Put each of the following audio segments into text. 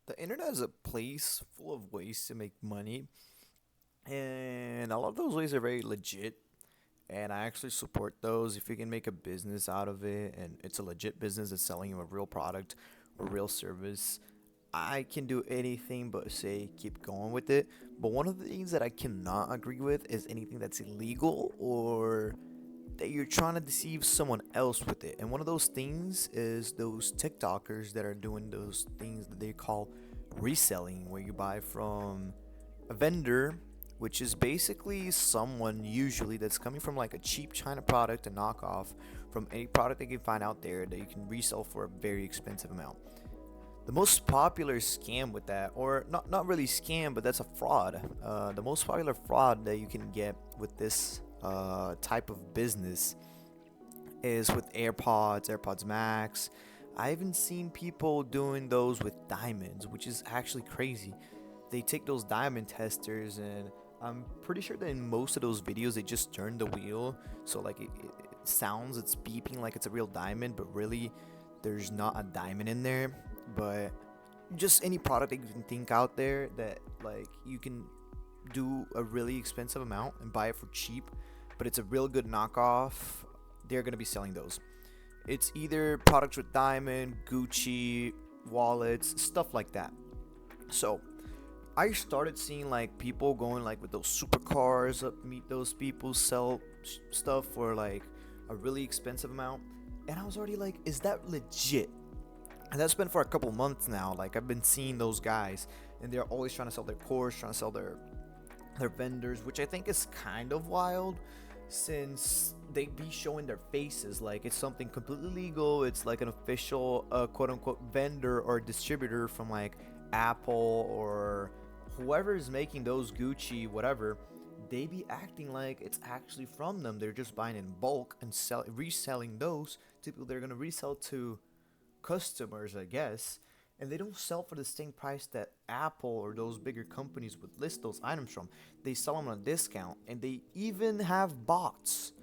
The internet is a place full of ways to make money, and a lot of those ways are very legit. And I actually support those if you can make a business out of it, and it's a legit business that's selling you a real product or real service. I can do anything but say keep going with it. But one of the things that I cannot agree with is anything that's illegal or that you're trying to deceive someone else with it. And one of those things is those TikTokers that are doing those things that they call reselling, where you buy from a vendor, which is basically someone usually that's coming from like a cheap China product, a knockoff from any product they can find out there that you can resell for a very expensive amount. The most popular scam with that, or not really scam, but that's a fraud. The most popular fraud that you can get with this type of business is with AirPods Max. I haven't seen people doing those with diamonds, which is actually crazy. They take those diamond testers, and I'm pretty sure that in most of those videos they just turn the wheel, so like it sounds, it's beeping like it's a real diamond, but really there's not a diamond in there. But just any product that you can think out there that like you can do a really expensive amount and buy it for cheap, but it's a real good knockoff, they're gonna be selling those. It's either products with diamond, Gucci, wallets, stuff like that. So I started seeing like people going like with those supercars up meet those people sell stuff for like a really expensive amount, and I was already like, is that legit? And that's been for a couple months now. Like I've been seeing those guys, and they're always trying to sell their course, trying to sell their vendors, which I think is kind of wild, since they be showing their faces like it's something completely legal. It's like an official quote unquote vendor or distributor from like Apple or whoever is making those Gucci whatever. They be acting like it's actually from them. They're just buying in bulk and reselling those to people they're gonna resell to customers, I guess, and they don't sell for the same price that Apple or those bigger companies would list those items from. They sell them on a discount, and they even have bots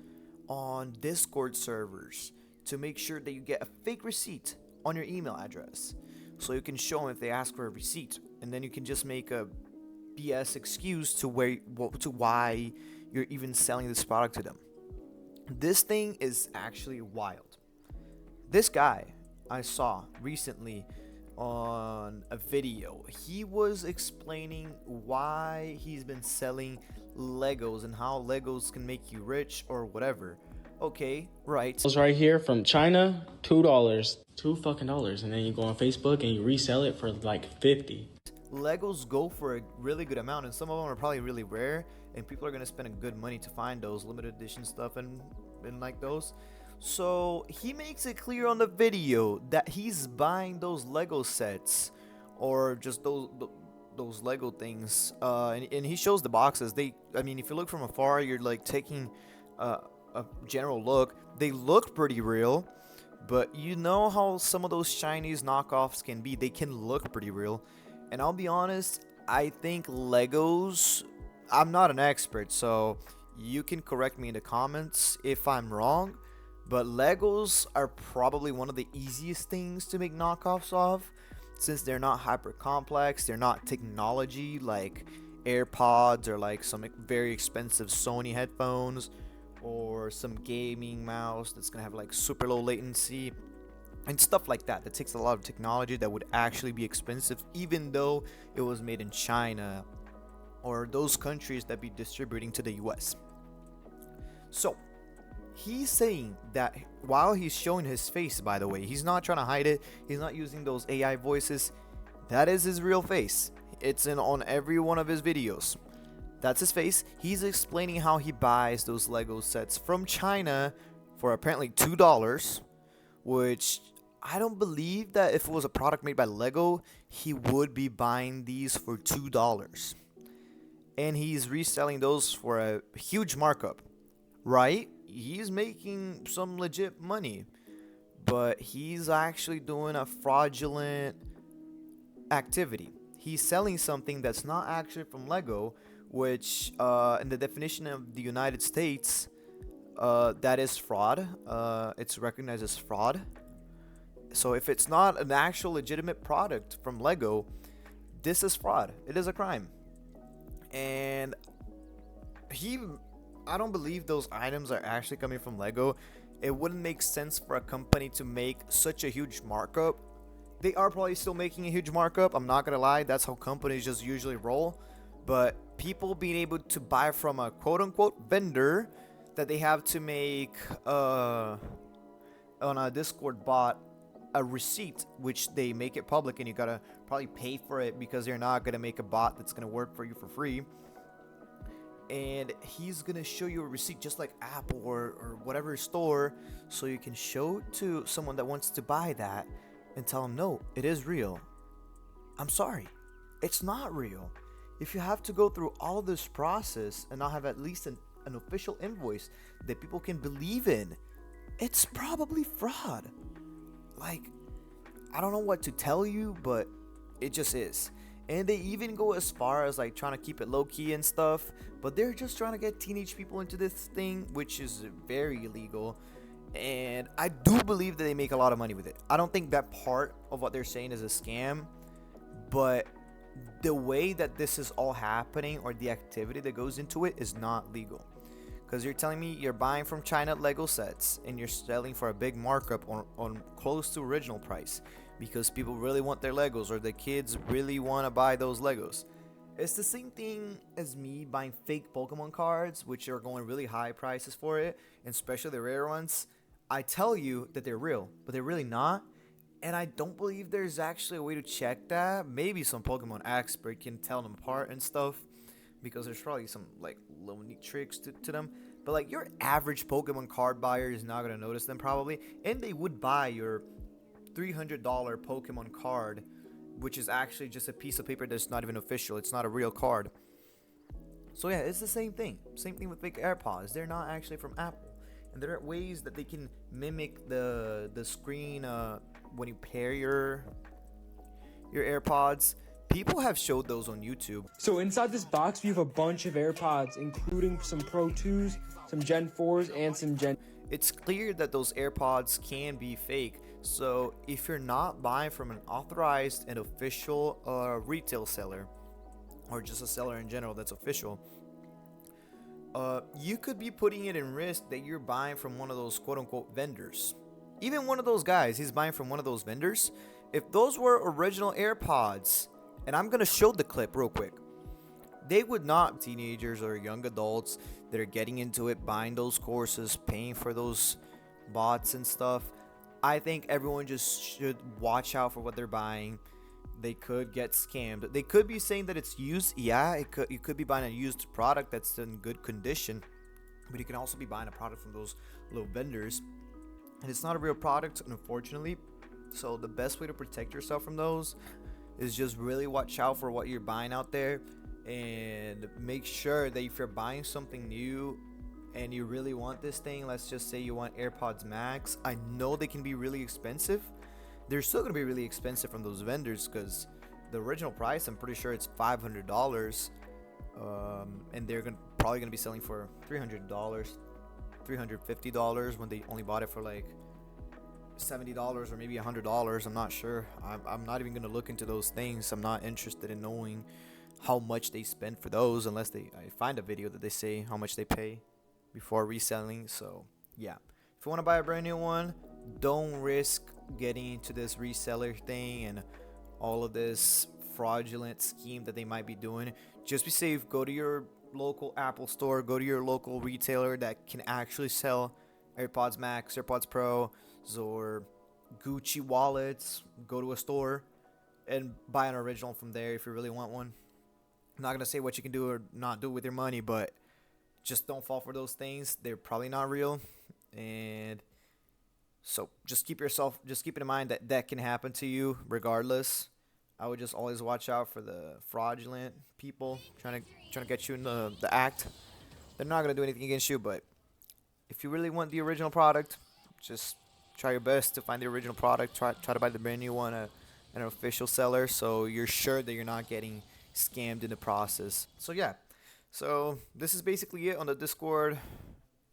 on Discord servers to make sure that you get a fake receipt on your email address, so you can show them if they ask for a receipt, and then you can just make a BS excuse to why you're even selling this product to them. This thing is actually wild. This guy I saw recently on a video, he was explaining why he's been selling Legos and how Legos can make you rich or whatever. Okay, right. It's right here from China, $2, $2 fucking, and then you go on Facebook and you resell it for like 50. Legos go for a really good amount, and some of them are probably really rare, and people are gonna spend a good money to find those limited edition stuff and like those. So he makes it clear on the video that he's buying those Lego sets or just those Lego things, and he shows the boxes. I mean, if you look from afar, you're like taking a general look. They look pretty real, but you know how some of those Chinese knockoffs can be. They can look pretty real, and I'll be honest, I think Legos. I'm not an expert, so you can correct me in the comments if I'm wrong, but Legos are probably one of the easiest things to make knockoffs of, since they're not hyper complex, they're not technology like AirPods or like some very expensive Sony headphones or some gaming mouse that's gonna have like super low latency and stuff like that. That takes a lot of technology that would actually be expensive, even though it was made in China or those countries that be distributing to the US. So he's saying that while he's showing his face, by the way, he's not trying to hide it. He's not using those AI voices. That is his real face. It's in on every one of his videos. That's his face. He's explaining how he buys those Lego sets from China for apparently $2, which I don't believe that if it was a product made by Lego, he would be buying these for $2. And he's reselling those for a huge markup, right? He's making some legit money, but he's actually doing a fraudulent activity. He's selling something that's not actually from Lego, which, in the definition of the United States, that is fraud. It's recognized as fraud. So if it's not an actual legitimate product from Lego, this is fraud. It is a crime. And he I don't believe those items are actually coming from Lego. It wouldn't make sense for a company to make such a huge markup. They are probably still making a huge markup. I'm not gonna lie, that's how companies just usually roll. But people being able to buy from a quote unquote vendor that they have to make on a Discord bot a receipt, which they make it public, and you gotta probably pay for it because they're not gonna make a bot that's gonna work for you for free. And he's gonna show you a receipt just like Apple or whatever store, so you can show to someone that wants to buy that and tell them, no, it is real. I'm sorry, it's not real. If you have to go through all of this process and not have at least an official invoice that people can believe in, it's probably fraud. Like, I don't know what to tell you, but it just is. And they even go as far as like trying to keep it low key and stuff, but they're just trying to get teenage people into this thing, which is very illegal. And I do believe that they make a lot of money with it. I don't think that part of what they're saying is a scam, but the way that this is all happening, or the activity that goes into it, is not legal. Because you're telling me you're buying from China Lego sets and you're selling for a big markup on close to original price because people really want their Legos, or the kids really want to buy those Legos. It's the same thing as me buying fake Pokemon cards, which are going really high prices for it, and especially the rare ones. I tell you that they're real, but they're really not. And I don't believe there's actually a way to check that. Maybe some Pokemon expert can tell them apart and stuff, because there's probably some like little neat tricks to them. But like your average Pokemon card buyer is not gonna notice them probably, and they would buy your $300 Pokemon card, which is actually just a piece of paper that's not even official. It's not a real card. So yeah, it's the same thing. Same thing with fake AirPods. They're not actually from Apple, and there are ways that they can mimic the screen when you pair your AirPods. People have showed those on YouTube. So inside this box, we have a bunch of AirPods, including some Pro 2s, some Gen 4s, and some Gen... It's clear that those AirPods can be fake. So if you're not buying from an authorized and official retail seller, or just a seller in general that's official, you could be putting it in risk that you're buying from one of those quote-unquote vendors. Even one of those guys, he's buying from one of those vendors. If those were original AirPods, and I'm gonna show the clip real quick, they would not, teenagers or young adults that are getting into it, buying those courses, paying for those bots and stuff. I think everyone just should watch out for what they're buying. They could get scammed. They could be saying that it's used. Yeah, you could be buying a used product that's in good condition, but you can also be buying a product from those little vendors, and it's not a real product, unfortunately. So the best way to protect yourself from those is just really watch out for what you're buying out there, and make sure that if you're buying something new and you really want this thing, let's just say you want AirPods Max, I know they can be really expensive. They're still going to be really expensive from those vendors, because the original price, I'm pretty sure it's $500, and they're probably going to be selling for $300, $350 when they only bought it for like $70 or maybe $100. I'm not sure. I'm not even going to look into those things. I'm not interested in knowing how much they spend for those, unless I find a video that they say how much they pay before reselling. So yeah, if you want to buy a brand new one, don't risk getting into this reseller thing and all of this fraudulent scheme that they might be doing. Just be safe. Go to your local Apple store, go to your local retailer that can actually sell AirPods Max, AirPods Pro, or Gucci wallets. Go to a store and buy an original from there if you really want one. I'm not gonna say what you can do or not do with your money, but just don't fall for those things. They're probably not real, and so just keep it in mind that that can happen to you regardless. I would just always watch out for the fraudulent people trying to get you in the act. They're not gonna do anything against you, but if you really want the original product, just try your best to find the original product. Try to buy the brand new one at an official seller, so you're sure that you're not getting scammed in the process. So yeah, so this is basically it on the Discord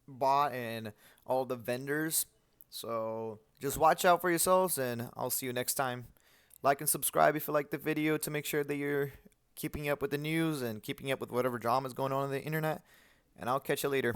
bot and all the vendors. So just watch out for yourselves, and I'll see you next time. Like and subscribe if you like the video to make sure that you're keeping up with the news and keeping up with whatever drama is going on the internet. And I'll catch you later.